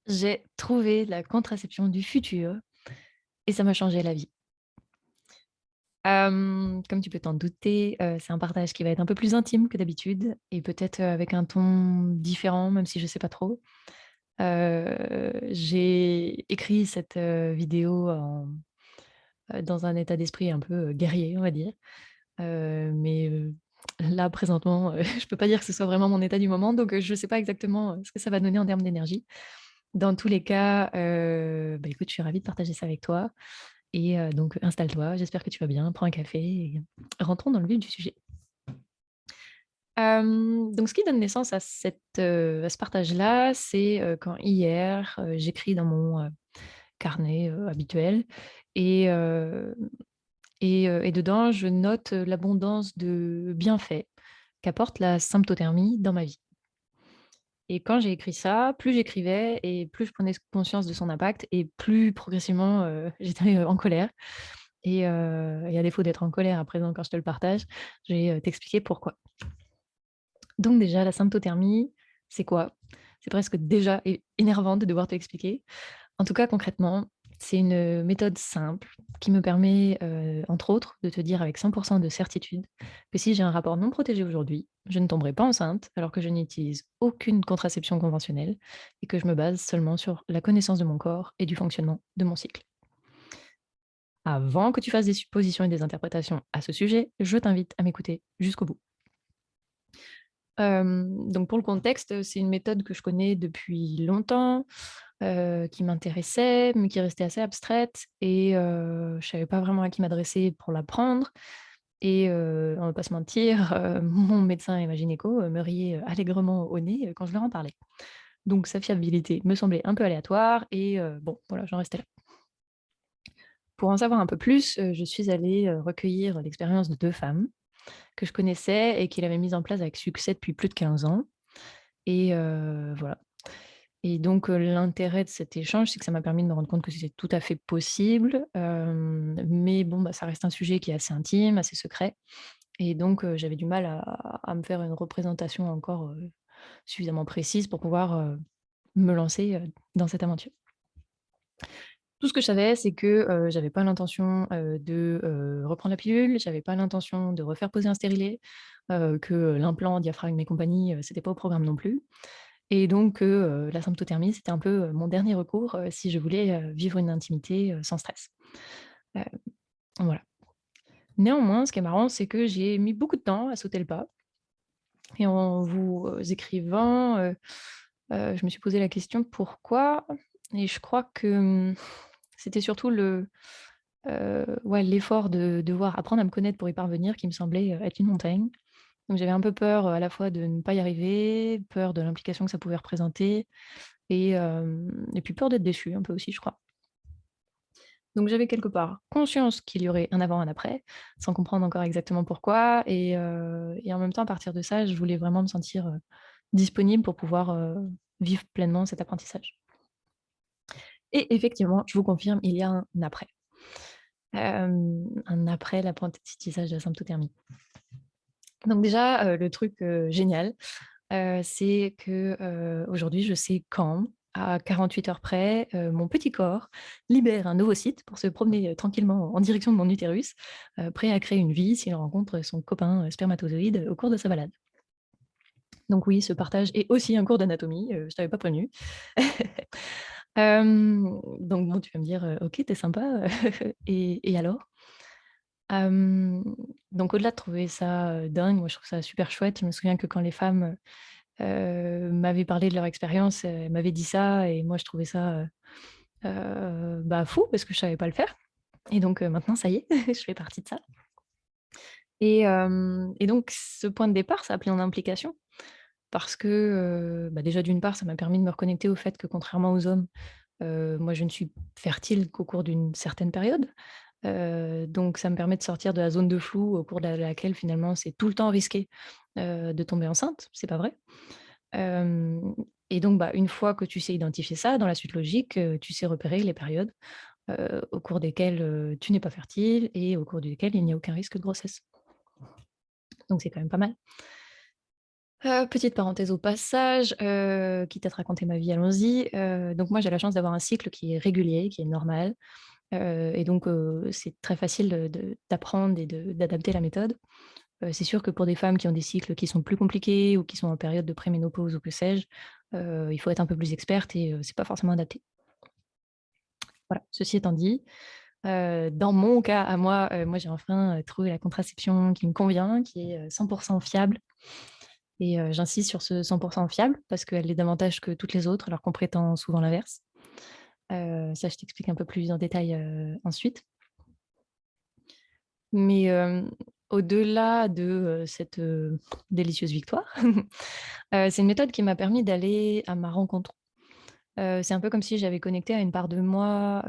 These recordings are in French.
J'ai trouvé la contraception du futur et ça m'a changé la vie. Comme tu peux t'en douter, c'est un partage qui va être un peu plus intime que d'habitude et peut-être, avec un ton différent, même si je sais pas trop. J'ai écrit cette, vidéo dans un état d'esprit un peu, guerrier, on va dire. Mais là, présentement, je peux pas dire que ce soit vraiment mon état du moment, donc je sais pas exactement, ce que ça va donner en termes d'énergie. Dans tous les cas, bah, écoute, je suis ravie de partager ça avec toi et donc installe-toi, j'espère que tu vas bien, prends un café et rentrons dans le vif du sujet. Donc ce qui donne naissance à ce partage-là, c'est, quand hier, j'écris dans mon, carnet, habituel et et dedans je note, l'abondance de bienfaits qu'apporte la symptothermie dans ma vie. Et quand j'ai écrit ça, plus j'écrivais et plus je prenais conscience de son impact et plus progressivement, j'étais, en colère et à défaut d'être en colère à présent quand je te le partage, je vais, t'expliquer pourquoi. Donc déjà la symptothermie, c'est quoi? C'est presque déjà énervant de devoir te l'expliquer. En tout cas concrètement, c'est une, méthode simple qui me permet, entre autres, de te dire avec 100 de certitude que si j'ai un rapport non protégé aujourd'hui, je ne tomberai pas enceinte alors que je n'utilise aucune contraception conventionnelle et que je me base seulement sur la connaissance de mon corps et du fonctionnement de mon cycle. Avant que tu fasses des suppositions et des interprétations à ce sujet, je t'invite à m'écouter jusqu'au bout. Donc pour le contexte, c'est une méthode que je connais depuis longtemps, qui m'intéressait, mais qui restait assez abstraite et je savais pas vraiment à qui m'adresser pour l'apprendre et on va pas se mentir, mon médecin et ma gynéco, me riaient, allègrement au nez, quand je leur en parlais. Donc sa fiabilité me semblait un peu aléatoire et bon, voilà, j'en restais là. Pour en savoir un peu plus, je suis allée, recueillir l'expérience de 2 femmes que je connaissais et qui l'avaient mise en place avec succès depuis plus de 15 ans et voilà. Et donc l'intérêt de cet échange, c'est que ça m'a permis de me rendre compte que c'était tout à fait possible, mais bon, bah, ça reste un sujet qui est assez intime, assez secret et donc j'avais du mal à me faire une représentation encore, suffisamment précise pour pouvoir, me lancer, dans cette aventure. Tout ce que je savais, c'est que, j'avais pas l'intention, de, reprendre la pilule, j'avais pas l'intention de refaire poser un stérilet, que l'implant, diaphragme et compagnie, c'était pas au programme non plus. Et donc la symptothermie, c'était un peu, mon dernier recours, si je voulais, vivre une intimité, sans stress. Heu, voilà. Néanmoins, ce qui est marrant, c'est que j'ai mis beaucoup de temps à sauter le pas et en vous, écrivant, je me suis posé la question: «Pourquoi?» et je crois que, c'était surtout ouais, l'effort de devoir apprendre à me connaître pour y parvenir qui me semblait, être une montagne. Donc j'avais un peu peur, à la fois de ne pas y arriver, peur de l'implication que ça pouvait représenter et puis peur d'être déçue un peu aussi, je crois. Donc j'avais quelque part conscience qu'il y aurait un avant, un après, sans comprendre encore exactement pourquoi et en même temps, à partir de ça, je voulais vraiment me sentir, disponible pour pouvoir, vivre pleinement cet apprentissage. Et effectivement, je vous confirme, il y a un après. Un après l'apprentissage de la symptothermie. Donc déjà, le truc, génial, c'est que, aujourd'hui, je sais quand, à 48 heures près, mon petit corps libère un ovocyte pour se promener, tranquillement en direction de mon utérus, prêt à créer une vie s'il rencontre son copain, spermatozoïde, au cours de sa balade. Donc oui, ce partage est aussi un cours d'anatomie, je t'avais pas prévenu. Donc bon, tu vas me dire: «OK, tu es sympa, et alors?» Hem, donc au-delà de trouver ça, dingue, moi je trouve ça super chouette. Je me souviens que quand les femmes, m'avaient parlé de leur expérience, elles m'avaient dit ça et moi je trouvais ça, bah, fou parce que je savais pas le faire et donc maintenant ça y est, je fais partie de ça et donc ce point de départ, ça a plein d'implications parce que, bah, déjà d'une part, ça m'a permis de me reconnecter au fait que contrairement aux hommes, moi je ne suis fertile qu'au cours d'une certaine période. Donc ça me permet de sortir de la zone de flou au cours de laquelle finalement c'est tout le temps risqué, de tomber enceinte, c'est pas vrai. Hem et donc bah, une fois que tu sais identifier ça, dans la suite logique, tu sais repérer les périodes, au cours desquelles, tu n'es pas fertile et au cours desquelles il n'y a aucun risque de grossesse. Donc c'est quand même pas mal. Petite parenthèse au passage, quitte à te raconter ma vie, allons-y. Donc moi, j'ai la chance d'avoir un cycle qui est régulier, qui est normal, et donc c'est très facile d'apprendre et d'adapter la méthode. C'est sûr que pour des femmes qui ont des cycles qui sont plus compliqués ou qui sont en période de préménopause ou que sais-je, il faut être un peu plus experte et c'est pas forcément adapté. Voilà, ceci étant dit, dans mon cas à moi, moi j'ai enfin, trouvé la contraception qui me convient, qui est, 100 fiable et j'insiste sur ce 100 fiable parce qu'elle est davantage que toutes les autres alors qu'on prétend souvent l'inverse. Ça je t'explique un peu plus en détail, ensuite. Mais, au-delà de, cette, délicieuse victoire, c'est une méthode qui m'a permis d'aller à ma rencontre. C'est un peu comme si j'avais connecté à une part de moi,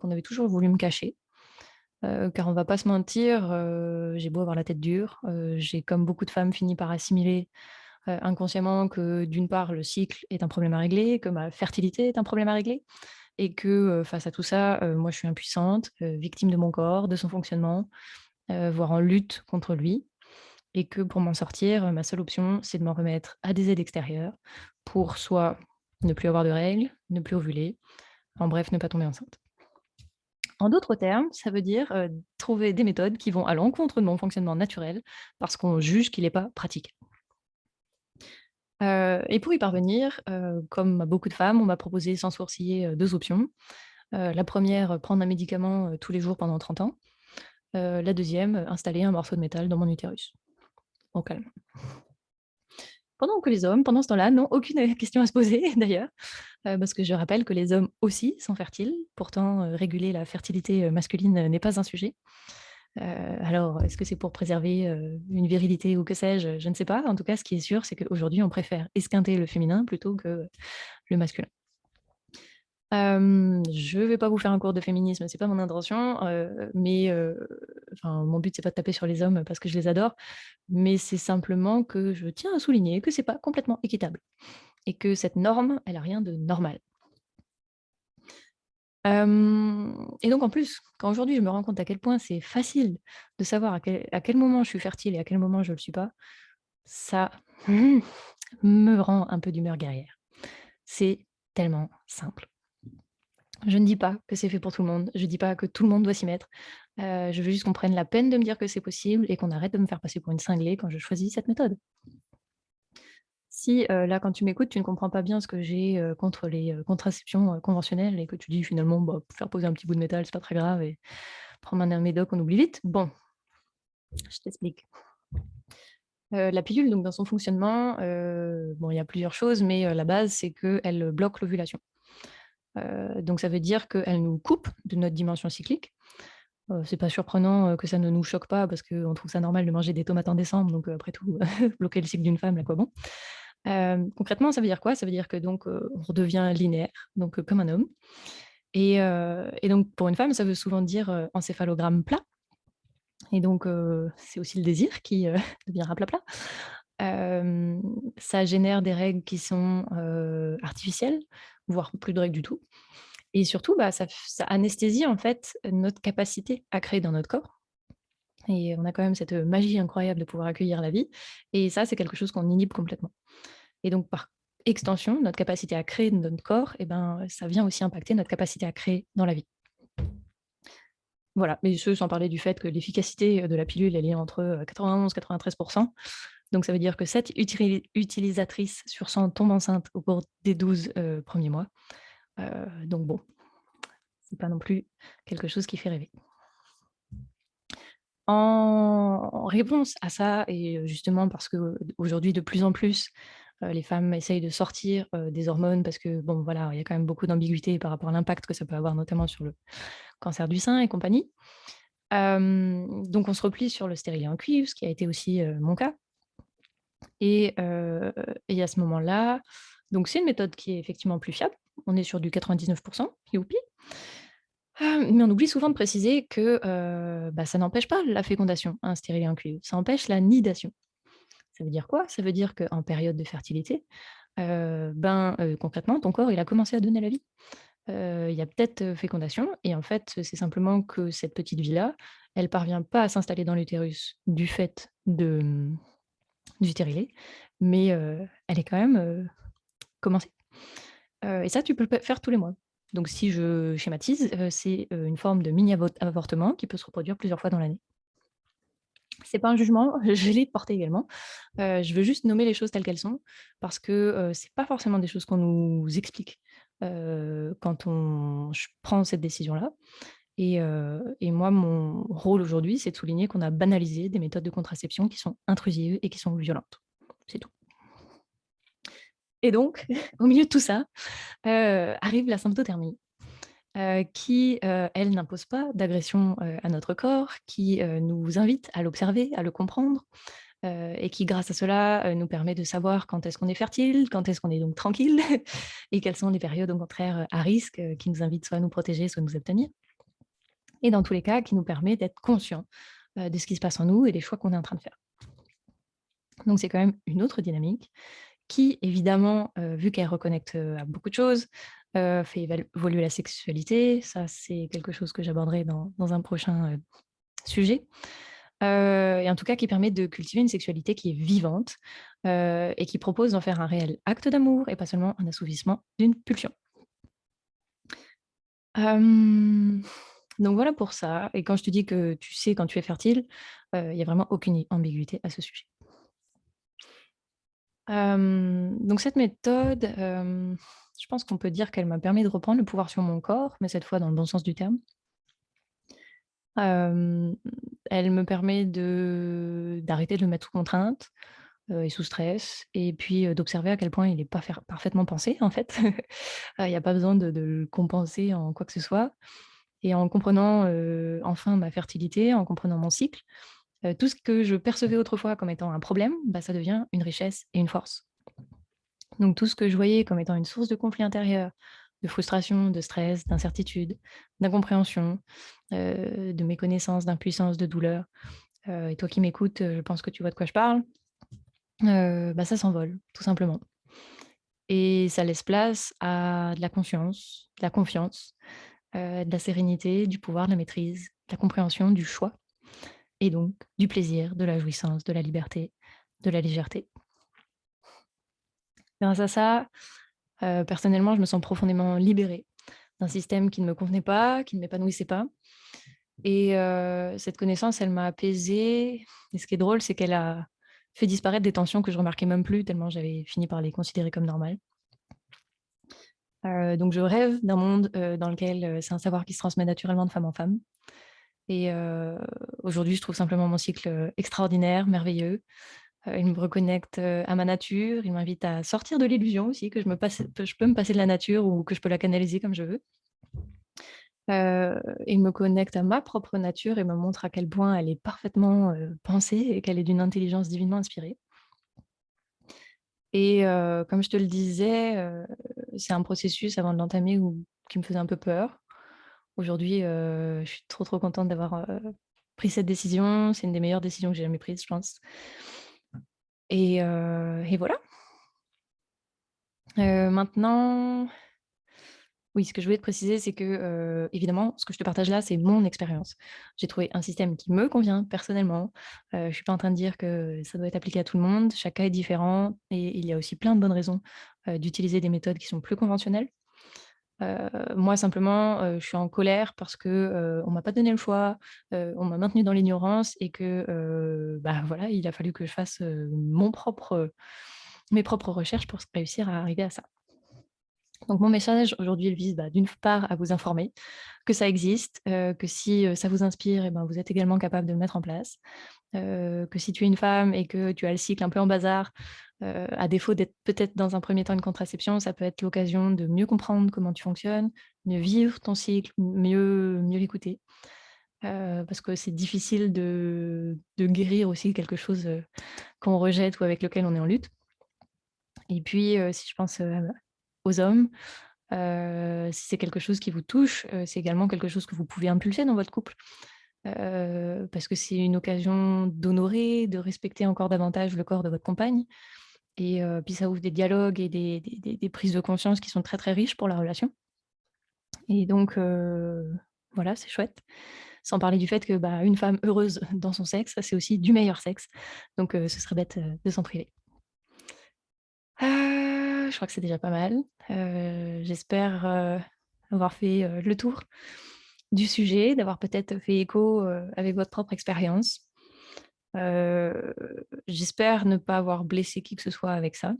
qu'on avait toujours voulu me cacher. Car on va pas se mentir, j'ai beau avoir la tête dure, j'ai comme beaucoup de femmes fini par assimiler, inconsciemment que d'une part le cycle est un problème à régler, que ma fertilité est un problème à régler et que, face à tout ça, moi je suis impuissante, victime de mon corps, de son fonctionnement, voire en lutte contre lui et que pour m'en sortir, ma seule option, c'est de m'en remettre à des aides extérieures pour soit ne plus avoir de règles, ne plus ovuler, en bref, ne pas tomber enceinte. En d'autres termes, ça veut dire, trouver des méthodes qui vont à l'encontre de mon fonctionnement naturel parce qu'on juge qu'il n'est pas pratique. Et pour y parvenir, comme à beaucoup de femmes, on m'a proposé sans sourciller, 2 options. La première, prendre un médicament, tous les jours pendant 30 ans. La deuxième, installer un morceau de métal dans mon utérus, au calme. Pendant que les hommes, pendant ce temps-là, n'ont aucune, question à se poser d'ailleurs, parce que je rappelle que les hommes aussi sont fertiles. Pourtant, réguler la fertilité, masculine, n'est pas un sujet. Alors, est-ce que c'est pour préserver, une virilité ou que sais-je? Je ne sais pas. En tout cas, ce qui est sûr, c'est qu'aujourd'hui, on préfère esquinter le féminin plutôt que le masculin. Je vais pas vous faire un cours de féminisme, c'est pas mon intention, mais enfin, mon but, c'est pas de taper sur les hommes parce que je les adore, mais c'est simplement que je tiens à souligner que c'est pas complètement équitable et que cette norme, elle a rien de normal. Et donc en plus, quand aujourd'hui je me rends compte à quel point c'est facile de savoir à quel moment je suis fertile et à quel moment je ne le suis pas, ça me rend un peu d'humeur guerrière. C'est tellement simple. Je ne dis pas que c'est fait pour tout le monde, je dis pas que tout le monde doit s'y mettre. Je veux juste qu'on prenne la peine de me dire que c'est possible et qu'on arrête de me faire passer pour une cinglée quand je choisis cette méthode. Si, là, quand tu m'écoutes, tu ne comprends pas bien ce que j'ai, contre les, contraceptions, conventionnelles et que tu dis finalement: «Bah, faire poser un petit bout de métal, c'est pas très grave et prendre un médoc, on oublie vite». Bon, je t'explique. La pilule, donc dans son fonctionnement, bon, il y a plusieurs choses, mais, la base, c'est qu'elle bloque l'ovulation. Donc ça veut dire qu'elle nous coupe de notre dimension cyclique. C'est pas surprenant, que ça ne nous choque pas parce qu'on trouve ça normal de manger des tomates en décembre, donc, après tout, bloquer le cycle d'une femme, à quoi bon? Concrètement, ça veut dire quoi? Ça veut dire que donc, on redevient linéaire, donc, comme un homme et donc pour une femme, ça veut souvent dire, encéphalogramme plat et donc, c'est aussi le désir qui, devient raplapla. Ça génère des règles qui sont, artificielles, voire plus de règles du tout et surtout, bah, ça anesthésie en fait notre capacité à créer dans notre corps et on a quand même cette, magie incroyable de pouvoir accueillir la vie et ça, c'est quelque chose qu'on inhibe complètement. Et donc par extension, notre capacité à créer dans notre corps et ben, ça vient aussi impacter notre capacité à créer dans la vie. Voilà, mais ce sans parler du fait que l'efficacité, de la pilule, elle est entre, 91-93. Donc ça veut dire que 7 utilisatrices sur 100 tombent enceintes au cours des 12 premiers mois. Donc bon, c'est pas non plus quelque chose qui fait rêver. En réponse à ça et justement parce qu'aujourd'hui de plus en plus, les femmes essayent de sortir, des hormones parce que bon voilà, il y a quand même beaucoup d'ambiguïté par rapport à l'impact que ça peut avoir notamment sur le cancer du sein et compagnie. Donc on se replie sur le stérilet en cuivre, ce qui a été aussi, mon cas et à ce moment-là donc c'est une méthode qui est effectivement plus fiable. On est sur du 99 youpi! Mais on oublie souvent de préciser que, bah, ça n'empêche pas la fécondation, un stérilet en cuivre. Ça empêche la nidation. Ça veut dire quoi? Ça veut dire qu'en période de fertilité, concrètement, ton corps, il a commencé à donner la vie. Il y a peut-être, fécondation et en fait, c'est simplement que cette petite vie-là, elle parvient pas à s'installer dans l'utérus du fait du stérilet, mais elle est quand même, commencée. Et ça, tu peux le faire tous les mois. Donc si je schématise, c'est, une forme de mini avortement qui peut se reproduire plusieurs fois dans l'année. C'est pas un jugement, je l'ai porté également. Je veux juste nommer les choses telles qu'elles sont parce que, c'est pas forcément des choses qu'on nous explique, quand on ch prend cette décision-là et moi, mon rôle aujourd'hui, c'est de souligner qu'on a banalisé des méthodes de contraception qui sont intrusives et qui sont violentes. C'est tout. Et donc, au milieu de tout ça, arrive la symptothermie, qui, elle n'impose pas d'agression, à notre corps, qui, nous invite à l'observer, à le comprendre, et qui grâce à cela, nous permet de savoir quand est-ce qu'on est fertile, quand est-ce qu'on est donc tranquille et quelles sont les périodes au contraire, à risque, qui nous invitent soit à nous protéger, soit à nous abstenir et dans tous les cas, qui nous permet d'être conscients, de ce qui se passe en nous et des choix qu'on est en train de faire. Donc c'est quand même une autre dynamique qui évidemment, vu qu'elle reconnecte, à beaucoup de choses, fait évoluer la sexualité. Ça, c'est quelque chose que j'aborderai dans un prochain, sujet. Et en tout cas qui permet de cultiver une sexualité qui est vivante, et qui propose d'en faire un réel acte d'amour et pas seulement un assouvissement d'une pulsion. Hem, donc voilà pour ça et quand je te dis que tu sais quand tu es fertile, il y a vraiment aucune ambiguïté à ce sujet. Donc cette méthode, je pense qu'on peut dire qu'elle m'a permis de reprendre le pouvoir sur mon corps, mais cette fois dans le bon sens du terme. Hem, Elle me permet d'arrêter de le mettre sous contrainte, et sous stress et puis, d'observer à quel point il est pas parfaitement pensé en fait. Il y a pas besoin de le compenser en quoi que ce soit et en comprenant, enfin ma fertilité, en comprenant mon cycle, tout ce que je percevais autrefois comme étant un problème, bah, ça devient une richesse et une force. Donc tout ce que je voyais comme étant une source de conflit intérieur, de frustration, de stress, d'incertitude, d'incompréhension, de méconnaissance, d'impuissance, de douleur, et toi qui m'écoutes, je pense que tu vois de quoi je parle, bah, ça s'envole, tout simplement et ça laisse place à de la conscience, de la confiance, de la sérénité, du pouvoir, de la maîtrise, de la compréhension, du choix et donc du plaisir, de la jouissance, de la liberté, de la légèreté. Grâce à ça, personnellement, je me sens profondément libérée d'un système qui ne me convenait pas, qui ne m'épanouissait pas et cette connaissance, elle m'a apaisée et ce qui est drôle, c'est qu'elle a fait disparaître des tensions que je remarquais même plus tellement j'avais fini par les considérer comme normales. Donc je rêve d'un monde, dans lequel, c'est un savoir qui se transmet naturellement de femme en femme et aujourd'hui, je trouve simplement mon cycle, extraordinaire, merveilleux. Il me reconnecte, à ma nature, il m'invite à sortir de l'illusion aussi que je peux me passer de la nature ou que je peux la canaliser comme je veux. Il me connecte à ma propre nature et me montre à quel point elle est parfaitement, pensée et qu'elle est d'une intelligence divinement inspirée et comme je te le disais, c'est un processus avant de l'entamer ou qui me faisait un peu peur. Aujourd'hui, je suis trop, trop contente d'avoir, pris cette décision. C'est une des meilleures décisions que j'ai jamais prises, je pense et voilà. Maintenant oui, ce que je voulais te préciser, c'est que, évidemment, ce que je te partage là, c'est mon expérience. J'ai trouvé un système qui me convient personnellement. Je suis pas en train de dire que ça doit être appliqué à tout le monde. Chaque cas est différent et il y a aussi plein de bonnes raisons, d'utiliser des méthodes qui sont plus conventionnelles. Moi simplement, je suis en colère parce que, on m'a pas donné le choix, on m'a maintenue dans l'ignorance et que, bah, voilà, il a fallu que je fasse, mes propres recherches pour réussir à arriver à ça. Donc mon message aujourd'hui, il vise, bah, d'une part à vous informer que ça existe, que si, ça vous inspire et ben, vous êtes également capable de le mettre en place. Que si tu es une femme et que tu as le cycle un peu en bazar, à défaut d'être peut-être dans un premier temps une contraception, ça peut être l'occasion de mieux comprendre comment tu fonctionnes, mieux vivre ton cycle, mieux l'écouter. Parce que c'est difficile de guérir aussi quelque chose, qu'on rejette ou avec lequel on est en lutte. Et puis, si je pense, aux hommes, si c'est quelque chose qui vous touche, c'est également quelque chose que vous pouvez impulser dans votre couple. Parce que c'est une occasion d'honorer, de respecter encore davantage le corps de votre compagne et puis ça ouvre des dialogues et des prises de conscience qui sont très, très riches pour la relation et donc voilà, c'est chouette. Sans parler du fait que, bah, une femme heureuse dans son sexe, c'est aussi du meilleur sexe. Donc ce serait bête, de s'en priver. Je crois que c'est déjà pas mal. J'espère, avoir fait, le tour du sujet, d'avoir peut-être fait écho, avec votre propre expérience. Heu, J'espère ne pas avoir blessé qui que ce soit avec ça.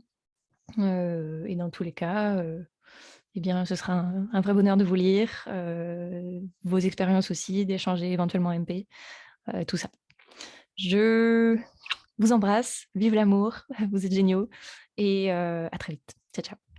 Et dans tous les cas, eh bien, ce sera un vrai bonheur de vous lire, vos expériences aussi, d'échanger éventuellement MP, tout ça. Je vous embrasse, vive l'amour, vous êtes géniaux et à très vite. Ciao, ciao.